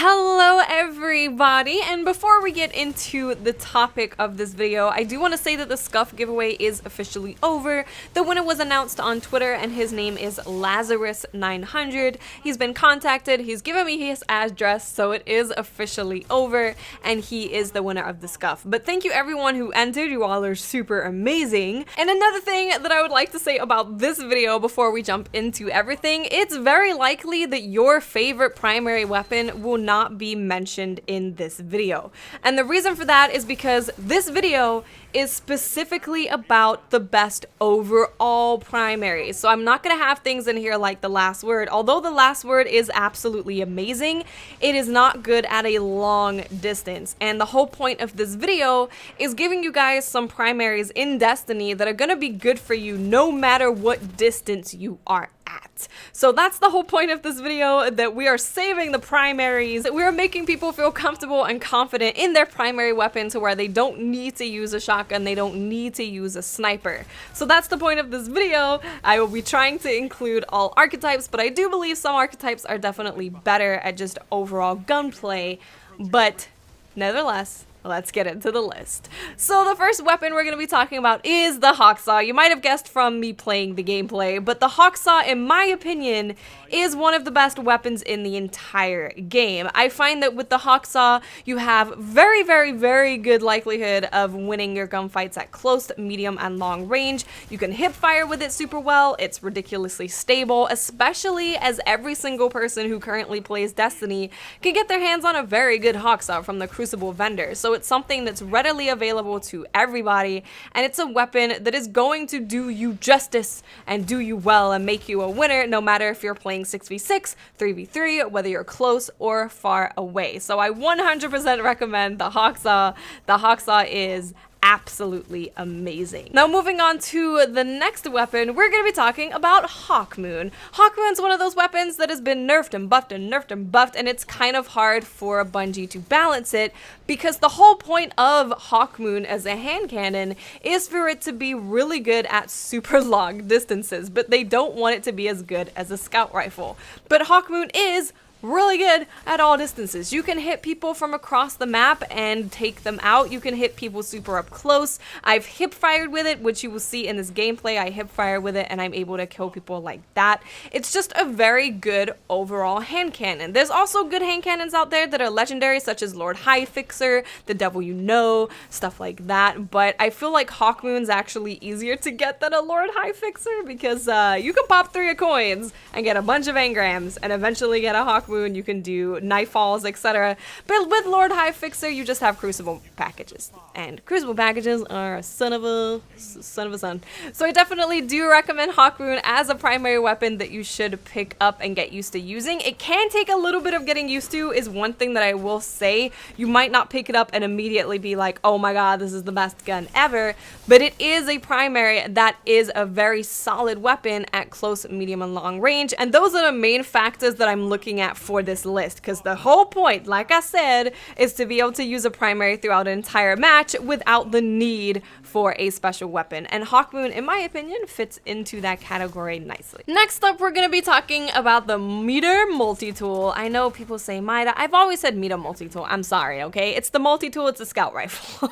Hello everybody, and before we get into the topic of this video, I do want to say that the Scuff giveaway is officially over. The winner was announced on Twitter and his name is Lazarus900. He's been contacted, he's given me his address, so it is officially over and he is the winner of the Scuff. But thank you everyone who entered, you all are super amazing. And another thing that I would like to say about this video before we jump into everything, it's very likely that your favorite primary weapon will not be mentioned in this video. And the reason for that is because this video is specifically about the best overall primaries. So I'm not gonna have things in here like the last word. Although the last word is absolutely amazing, it is not good at a long distance. And the whole point of this video is giving you guys some primaries in Destiny that are gonna be good for you no matter what distance you are at. So that's the whole point of this video, that we are saving the primaries, that we are making people feel comfortable and confident in their primary weapon to where they don't need to use a shotgun, they don't need to use a sniper. So that's the point of this video. I will be trying to include all archetypes, but I do believe some archetypes are definitely better at just overall gunplay, but nevertheless, let's get into the list. So the first weapon we're going to be talking about is the Hawksaw. You might have guessed from me playing the gameplay, but the Hawksaw, in my opinion, is one of the best weapons in the entire game. I find that with the Hawksaw, you have very good likelihood of winning your gunfights at close, medium, and long range. You can hip fire with it super well. It's ridiculously stable, especially as every single person who currently plays Destiny can get their hands on a very good Hawksaw from the Crucible vendor. So it's something that's readily available to everybody, and it's a weapon that is going to do you justice and do you well and make you a winner no matter if you're playing 6v6, 3v3, whether you're close or far away. So I 100% recommend the Hawksaw. The Hawksaw is absolutely amazing. Now moving on to the next weapon, we're going to be talking about Hawkmoon. Hawkmoon's one of those weapons that has been nerfed and buffed and nerfed and buffed, and it's kind of hard for Bungie to balance it because the whole point of Hawkmoon as a hand cannon is for it to be really good at super long distances, but they don't want it to be as good as a scout rifle. But Hawkmoon is really good at all distances. You can hit people from across the map and take them out. You can hit people super up close. I've hip fired with it, which you will see in this gameplay. I hip fire with it and I'm able to kill people like that. It's just a very good overall hand cannon. There's also good hand cannons out there that are legendary, such as Lord High Fixer, the Devil You Know, stuff like that. But I feel like Hawkmoon's actually easier to get than a Lord High Fixer because you can pop 3 coins and get a bunch of engrams and eventually get a Hawkmoon. You can do nightfalls, etc. But with Lord High Fixer, you just have Crucible packages, and Crucible packages are a son of a son. So I definitely do recommend Hawkmoon as a primary weapon that you should pick up and get used to using. It can take a little bit of getting used to, is one thing that I will say. You might not pick it up and immediately be like, oh my god, this is the best gun ever, but it is a primary that is a very solid weapon at close, medium, and long range, and those are the main factors that I'm looking at for this list, because the whole point, like I said, is to be able to use a primary throughout an entire match without the need for a special weapon, and Hawkmoon, in my opinion, fits into that category nicely. Next up, we're going to be talking about the Meter Multi-Tool. I know people say Mida. I've always said Meter Multi-Tool. I'm sorry, okay? It's the multi-tool, it's a scout rifle.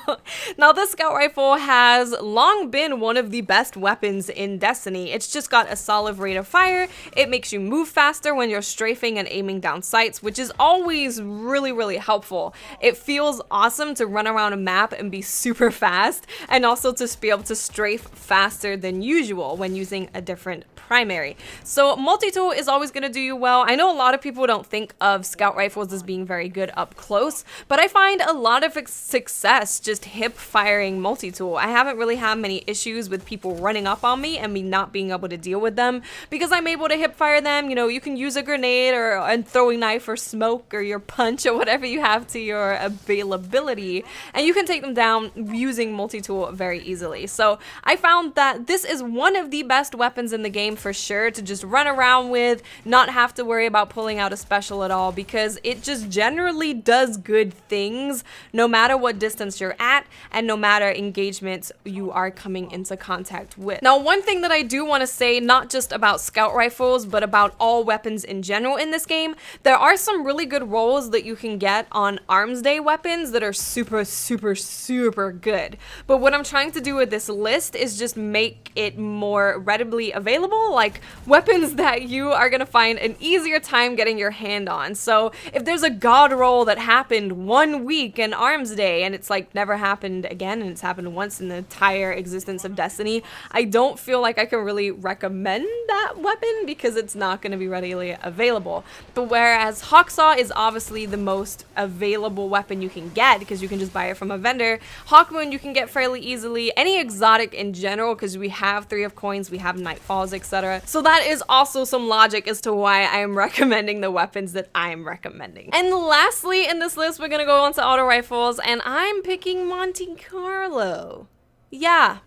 Now, this scout rifle has long been one of the best weapons in Destiny. It's just got a solid rate of fire. It makes you move faster when you're strafing and aiming down sights, which is always really helpful. It feels awesome to run around a map and be super fast, and also to be able to strafe faster than usual when using a different primary. So multi-tool is always going to do you well. I know a lot of people don't think of scout rifles as being very good up close, but I find a lot of success just hip firing multi-tool. I haven't really had many issues with people running up on me and me not being able to deal with them because I'm able to hip fire them. You know, you can use a grenade or a throwing knife or smoke or your punch or whatever you have to your availability, and you can take them down using multi-tool very easily. So I found that this is one of the best weapons in the game for sure to just run around with, not have to worry about pulling out a special at all, because it just generally does good things no matter what distance you're at and no matter engagements you are coming into contact with. Now, one thing that I do want to say, not just about scout rifles but about all weapons in general in this game, time. There are some really good rolls that you can get on Arms Day weapons that are super, super, super good. But what I'm trying to do with this list is just make it more readily available, like weapons that you are gonna find an easier time getting your hand on. So if there's a god roll that happened 1 week in Arms Day and it's like never happened again and it's happened once in the entire existence of Destiny, I don't feel like I can really recommend that weapon because it's not going to be readily available. But whereas Hawksaw is obviously the most available weapon you can get because you can just buy it from a vendor, Hawkmoon you can get fairly easily, any exotic in general because we have 3 of coins, we have Nightfalls, etc. So that is also some logic as to why I am recommending the weapons that I'm recommending. And lastly in this list we're going to go on to auto rifles, and I'm picking Monte Carlo. Yeah,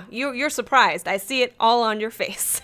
you're surprised. I see it all on your face.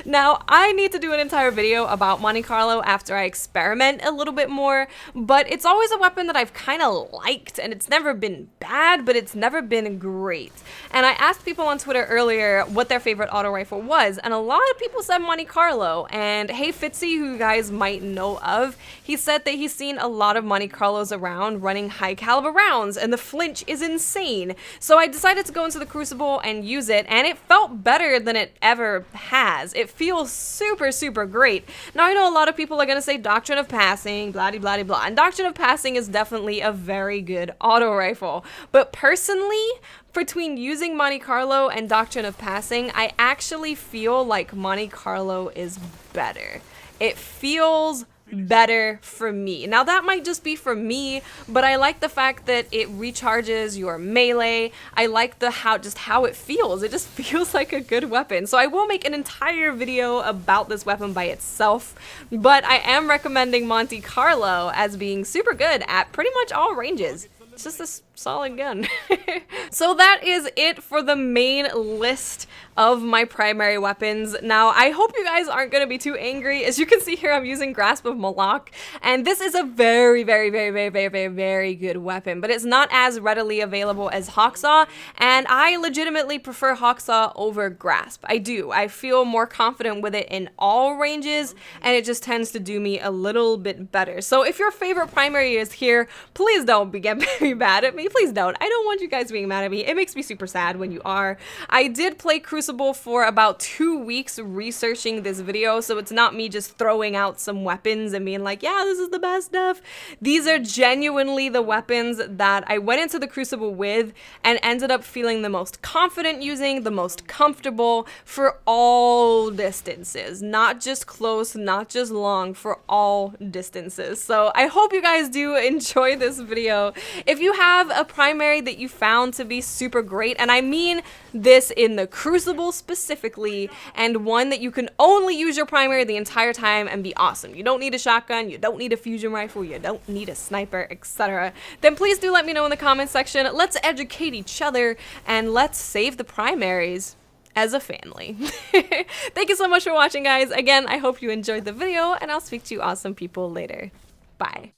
Now, I need to do an entire video about Monte Carlo after I experiment a little bit more, but it's always a weapon that I've kind of liked, and it's never been bad, but it's never been great. And I asked people on Twitter earlier what their favorite auto rifle was, and a lot of people said Monte Carlo. And Hey Fitzy, who you guys might know of, he said that he's seen a lot of Monte Carlos around running high caliber rounds, and the flinch is insane. So I decided to go into the Crucible and use it, and it felt better than it ever has. It feels super, super great. Now, I know a lot of people are going to say Doctrine of Passing, blah, blah, blah, and Doctrine of Passing is definitely a very good auto rifle. But personally, between using Monte Carlo and Doctrine of Passing, I actually feel like Monte Carlo is better. It feels better for me. Now that might just be for me, but I like the fact that it recharges your melee. I like the how it feels. It just feels like a good weapon. So I will make an entire video about this weapon by itself, but I am recommending Monte Carlo as being super good at pretty much all ranges. It's just a solid gun. So that is it for the main list of my primary weapons. Now, I hope you guys aren't going to be too angry. As you can see here, I'm using Grasp of Malak, and this is a very, very, very, very, very, very, very good weapon, but it's not as readily available as Hawksaw, and I legitimately prefer Hawksaw over Grasp. I do. I feel more confident with it in all ranges, and it just tends to do me a little bit better. So if your favorite primary is here, please don't get very mad at me. Please don't. I don't want you guys being mad at me. It makes me super sad when you are. I did play Crucible for about 2 weeks researching this video, so it's not me just throwing out some weapons and being like, yeah, this is the best stuff. These are genuinely the weapons that I went into the Crucible with and ended up feeling the most confident using, the most comfortable for all distances, not just close, not just long, for all distances. So I hope you guys do enjoy this video. If you have a primary that you found to be super great, and I mean this in the Crucible specifically, and one that you can only use your primary the entire time and be awesome. You don't need a shotgun, you don't need a fusion rifle, you don't need a sniper, etc. Then please do let me know in the comments section. Let's educate each other and let's save the primaries as a family. Thank you so much for watching, guys. Again, I hope you enjoyed the video, and I'll speak to you awesome people later. Bye.